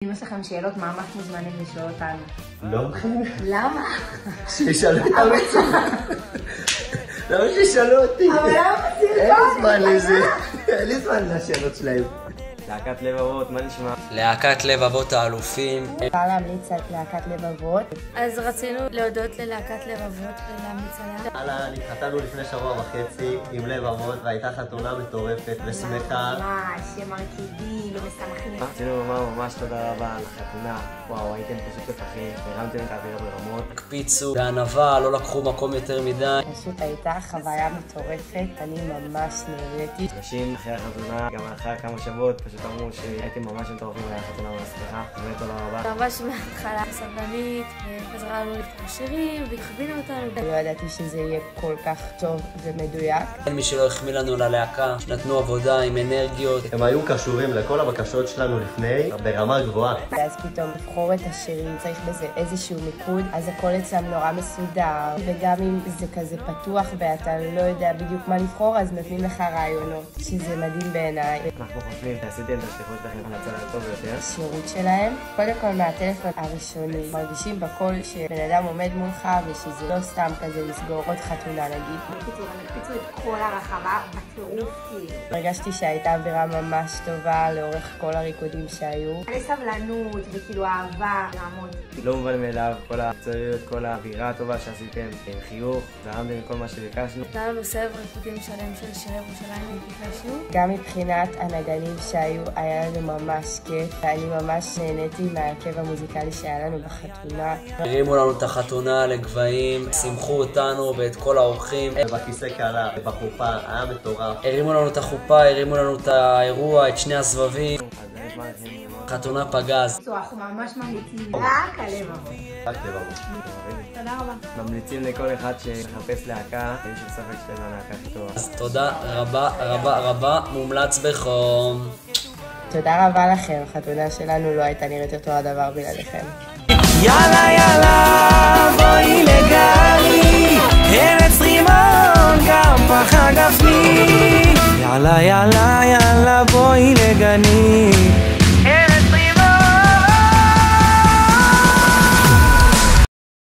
אם יש לכם שאלות, ממש מוזמנים לשאול אותנו. לא? למה? שישאלו אותי. למה שישאלו אותי? אבל למה אין לי זמן לזה. אין לי זמן לשאלות שלהם. להקת לבבות, מה נשמע? להקת לבבות האלופים. אפשר להמליץ על להקת לבבות. אז רצינו להודות ללהקת לבבות ולהמליץ עליה. אהלן, התחתנו לפני שבוע וחצי עם לבבות והייתה חתונה מטורפת ושמחה. ממש, שמרקידים ומשמחים. רצינו לומר ממש תודה רבה על החתונה. וואו, הייתם פשוט תפחים, הרמתם את האווירה ברמות. הקפיצו בענווה, לא לקחו מקום יותר מדי. פשוט הייתה חוויה מטורפת, אני ממש נהניתי. אנשים אחרי החתונה, גם אחרי כמה שבועות, פשוט אמרו שהייתם ממש מטורפים על החתונה והשמחה. באמת תודה רבה. ממש מההתחלה סבלנית, ועזרה לנו לקרוא שירים, והכווינה אותנו. לא ידעתי שזה יהיה כל כך טוב ומדויק. אין מי שלא החמיא לנו ללהקה, שנתנו עבודה עם אנרגיות. הם היו קשורים לכל הבקשות שלנו לפני, ברמה גבוהה. ואז פתאום לבחור את השירים, צריך בזה איזשהו מיקוד, אז הכל אצלם נורא מסודר, וגם אם זה כזה פתוח ואתה לא יודע בדיוק מה לבחור, אז נותנים לך רעיונות, שזה מדהים בעיניי. אנחנו חושבים שעשיתם את השליחות שלכם על הצד הטוב ביותר. השירות שלהם, קודם כל מהטלפון הראשוני, מרגישים בכל שבן אדם עומד מולך ושזה לא סתם כזה לסגור עוד חתונה נגיד. בקיצור, הם הקפיצו את כל הרחבה בטירוף כאילו. הרגשתי שהייתה אווירה ממש טובה לאורך כל הריקודים שהיו. היה סבלנות וכאילו אהבה לעמוד. לא מובן מאליו, כל המקצועיות, כל האווירה הטובה שעשיתם, עם חיוך, זרמתם עם כל מה שביקשנו. נתן לנו סבב ריקודים שלם של שירי ירושלים וביקשנו. גם מבחינת הנגנים שהיו, היה לנו ממש כיף, ואני ממש נהניתי מהרכב המוזיקלי שהיה לנו בחתונה. הרימו לנו את החתונה לגבהים, שמחו אותנו ואת כל האורחים. ובכיסא קלה, בחופה, היה מטורף. הרימו לנו את החופה, הרימו לנו את האירוע, את שני הסבבים. חתונה פגז. אנחנו ממש ממליצים רק על לבבות. רק לבבות. תודה רבה. ממליצים לכל אחד שמחפש להקה, אין שום ספק שאתם הלהקה הכי טובה. אז תודה רבה רבה רבה, מומלץ בחום. תודה רבה לכם, החתונה שלנו לא הייתה נראית אותו הדבר בלעדיכם. יאללה יאללה בואי לגלי, ארץ רימון גם פחה גפני. יאללה יאללה יאללה בואי לגני.